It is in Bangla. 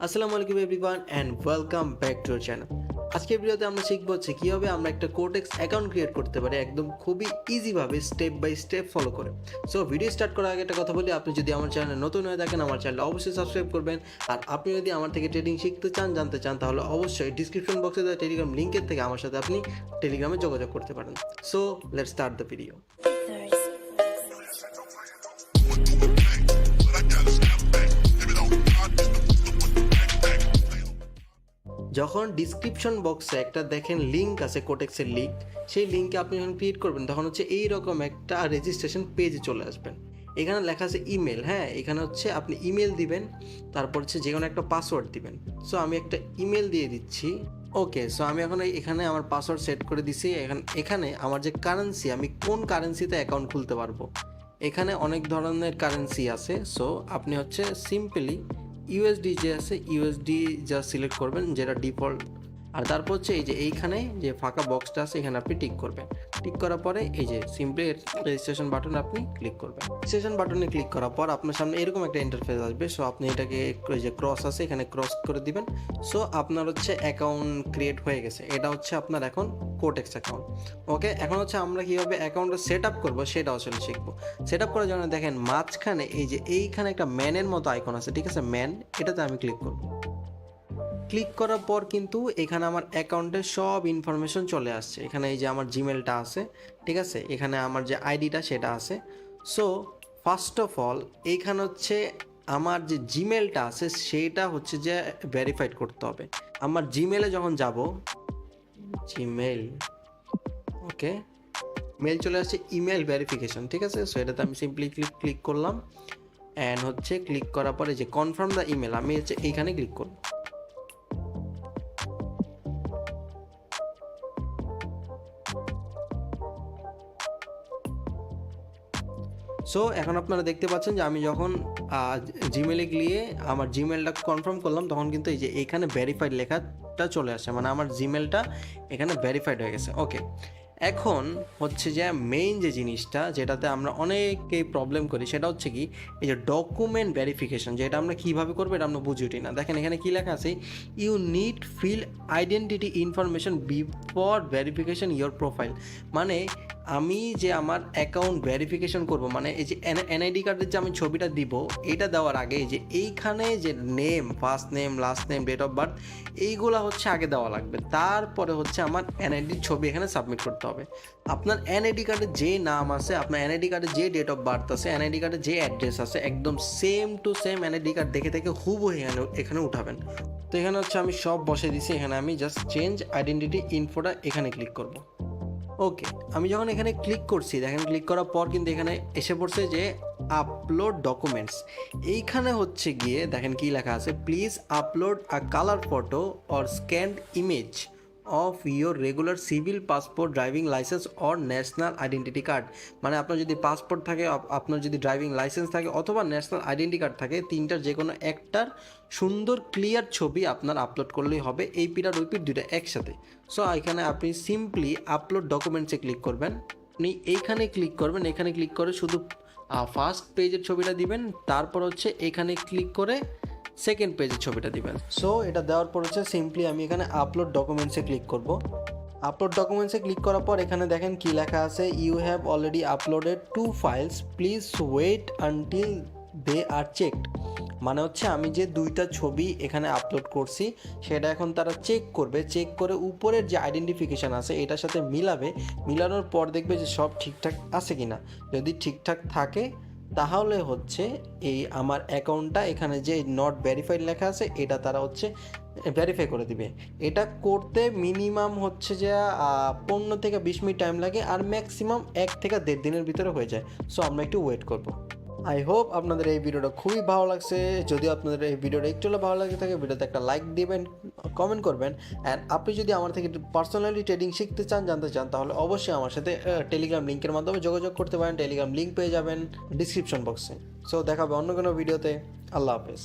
আসসালামু আলাইকুম everyone and welcome back to our channel. আজকের ভিডিওতে আমরা শিখব হচ্ছে কীভাবে আমরা একটা কোটেক্স অ্যাকাউন্ট ক্রিয়েট করতে পারি একদম খুবই ইজিভাবে স্টেপ বাই স্টেপ ফলো করে। সো ভিডিও স্টার্ট করার আগে একটা কথা বলি, আপনি যদি আমার চ্যানেলে নতুন হয়ে থাকেন আমার চ্যানেলটা অবশ্যই সাবস্ক্রাইব করবেন। আর আপনি যদি আমার থেকে ট্রেডিং শিখতে চান, জানতে চান, তাহলে অবশ্যই ডিসক্রিপশন বক্সে দেওয়া টেলিগ্রাম লিঙ্কের থেকে আমার সাথে আপনি টেলিগ্রামে যোগাযোগ করতে পারেন। So let's start the video. যখন ডিসক্রিপশন বক্সে একটা দেখেন লিঙ্ক আছে, কোটেক্সের লিঙ্ক, সেই লিঙ্কে আপনি যখন ক্লিক করবেন তখন হচ্ছে এইরকম একটা রেজিস্ট্রেশন পেজে চলে আসবেন। এখানে লেখা আছে ইমেল, হ্যাঁ এখানে হচ্ছে আপনি ইমেল দিবেন, তারপর হচ্ছে যে কোনো একটা পাসওয়ার্ড দিবেন। সো আমি একটা ইমেল দিয়ে দিচ্ছি। ওকে, সো আমি এখন এখানে আমার পাসওয়ার্ড সেট করে দিছি। এখানে আমার যে কারেন্সি, আমি কোন কারেন্সিতে অ্যাকাউন্ট খুলতে পারবো, এখানে অনেক ধরনের কারেন্সি আছে। সো আপনি হচ্ছে সিম্পলি ইউএসডি যে আছে ইউএসডি যা সিলেক্ট করবেন, যেটা ডিফল্ট। আর তারপর হচ্ছে এই যে এইখানে যে ফাঁকা বক্সটা আছে এখানে আপনি টিক করবেন। টিক করার পরে এই যে সিম্পলি রেজিস্ট্রেশন বাটনে আপনি ক্লিক করবেন। রেজিস্ট্রেশন বাটনে ক্লিক করার পর আপনার সামনে এরকম একটা ইন্টারফেস আসবে। সো আপনি এটাকে যে ক্রস আছে এখানে ক্রস করে দিবেন। সো আপনার হচ্ছে অ্যাকাউন্ট ক্রিয়েট হয়ে গেছে। এটা হচ্ছে আপনার এখন কোটেক্স অ্যাকাউন্ট। ওকে, এখন হচ্ছে আমরা কীভাবে অ্যাকাউন্টটা সেট আপ করবো সেটা আসলে শিখবো। সেট আপ করার জন্য দেখেন মাঝখানে এই যে এইখানে একটা ম্যানের মতো আইকন আছে, ঠিক আছে, ম্যান, এটাতে আমি ক্লিক করব। ক্লিক করার পর কিন্তু এখানে আমার অ্যাকাউন্টের সব ইনফরমেশন চলে আসছে। এখানে এই যে আমার জিমেলটা আছে, ঠিক আছে, এখানে আমার যে আইডিটা সেটা আছে। সো ফার্স্ট অফ অল এইখানে হচ্ছে আমার যে জিমেলটা আছে সেইটা হচ্ছে যে ভেরিফাইড করতে হবে। আমার জিমেলে যখন যাব, জিমেল, ওকে, মেল চলে আসছে ইমেল ভেরিফিকেশন, ঠিক আছে। সো এটাতে আমি সিম্পলি ক্লিক করলাম অ্যান্ড হচ্ছে ক্লিক করার পরে যে কনফার্ম দ্য ইমেল, আমি হচ্ছে এইখানে ক্লিক করব। সো এখন আপনারা দেখতে পাচ্ছেন যে আমি যখন জিমেলে গিয়ে আমার জিমেলটা কনফার্ম করলাম তখন কিন্তু এই যে এইখানে ভেরিফাইড লেখাটা চলে আসে, মানে আমার জিমেলটা এখানে ভেরিফাইড হয়ে গেছে। ওকে, এখন হচ্ছে যে মেইন যে জিনিসটা যেটাতে আমরা অনেকেই প্রবলেম করি সেটা হচ্ছে কি, এই যে ডকুমেন্ট ভেরিফিকেশন, যেটা আমরা কীভাবে করবো এটা আমরা বুঝে উঠি না। দেখেন এখানে কী লেখা আছে, you need fill identity information before verification your profile. মানে আমি যে আমার অ্যাকাউন্ট ভেরিফিকেশন করব, মানে এই যে এনআইডি কার্ডের যে আমি ছবিটা দিব, এটা দেওয়ার আগে যে এইখানে যে name, first name, last name, date of birth, এইগুলা হচ্ছে আগে দেওয়া লাগবে। তারপরে হচ্ছে আমার এনআইডির ছবি এখানে সাবমিট করতে হবে। আপনার এনআইডি কার্ডে যে নাম আছে, আপনার এনআইডি কার্ডে যে ডেট অফ বার্থ আছে, এনআইডি কার্ডে যে অ্যাড্রেস আছে, একদম same to same NID card দেখে হুবহু এখানে উঠাবেন। তো এখানে হচ্ছে আমি সব বসে দিছি। এখানে আমি জাস্ট চেঞ্জ আইডেন্টিটি ইনফোটা এখানে ক্লিক করব। ওকে, আমি যখন এখানে ক্লিক করছি, দেখেন ক্লিক করার পর কিন্তু এখানে এসে পড়ছে যে আপলোড ডকুমেন্টস। এইখানে হচ্ছে গিয়ে দেখেন কি লেখা আছে, please upload a colour photo or scanned image of your regular civil passport, driving licence or national identity card. মানে আপনার যদি পাসপোর্ট থাকে, আপনার যদি ড্রাইভিং লাইসেন্স থাকে অথবা ন্যাশনাল আইডেন্টি কার্ড থাকে, তিনটার যে কোনো একটার সুন্দর ক্লিয়ার ছবি আপনার আপলোড করলেই হবে, এই পিড আর ওই পিড দুইটা একসাথে। সো এখানে আপনি সিম্পলি আপলোড ডকুমেন্টসে ক্লিক করবেন। আপনি এইখানে ক্লিক করবেন, এখানে ক্লিক করে শুধু ফার্স্ট পেজের ছবিটা দিবেন, তারপর হচ্ছে এখানে ক্লিক করে সেকেন্ড পেজের ছবিটা দিবেন। সো এটা দেওয়ার পর হচ্ছে সিম্পলি আমি এখানে আপলোড ডকুমেন্টসে ক্লিক করব। আপলোড ডকুমেন্টসে ক্লিক করার পর এখানে দেখেন কি লেখা আছে, you have already uploaded 2 files, please wait until they are checked. মানে হচ্ছে আমি যে 2টা ছবি এখানে আপলোড করছি সেটা এখন তারা চেক করবে, চেক করে উপরের যে আইডেন্টিফিকেশান আছে এটার সাথে মিলাবে, মিলানোর পর দেখবে যে সব ঠিকঠাক আছে কিনা। যদি ঠিকঠাক থাকে তাহলে হচ্ছে এই আমার অ্যাকাউন্টটা এখানে যে নট ভেরিফাইড লেখা আছে এটা তারা হচ্ছে ভেরিফাই করে দিবে। এটা করতে মিনিমাম হচ্ছে যে 15 থেকে 20 মিনিট টাইম লাগে, আর ম্যাক্সিমাম 1 থেকে 1.5 দিনের ভিতরে হয়ে যায়। সো আমরা একটু ওয়েট করব। আই হোপ আপনাদের এই ভিডিওটা খুবই ভালো লাগছে। যদি আপনাদের এই ভিডিওটা একটু ভালো লাগে থাকে, ভিডিওতে একটা লাইক দিবেন, কমেন্ট করবেন। অ্যান্ড আপনি যদি আমার থেকে পার্সোনালি ট্রেডিং শিখতে চান, জানতে চান, তাহলে অবশ্যই আমার সাথে টেলিগ্রাম লিঙ্কের মাধ্যমে যোগাযোগ করতে পারেন। টেলিগ্রাম লিঙ্ক পেয়ে যাবেন ডিসক্রিপশন বক্সে। সো দেখাবে অন্য কোনো ভিডিওতে। আল্লাহ হাফেজ।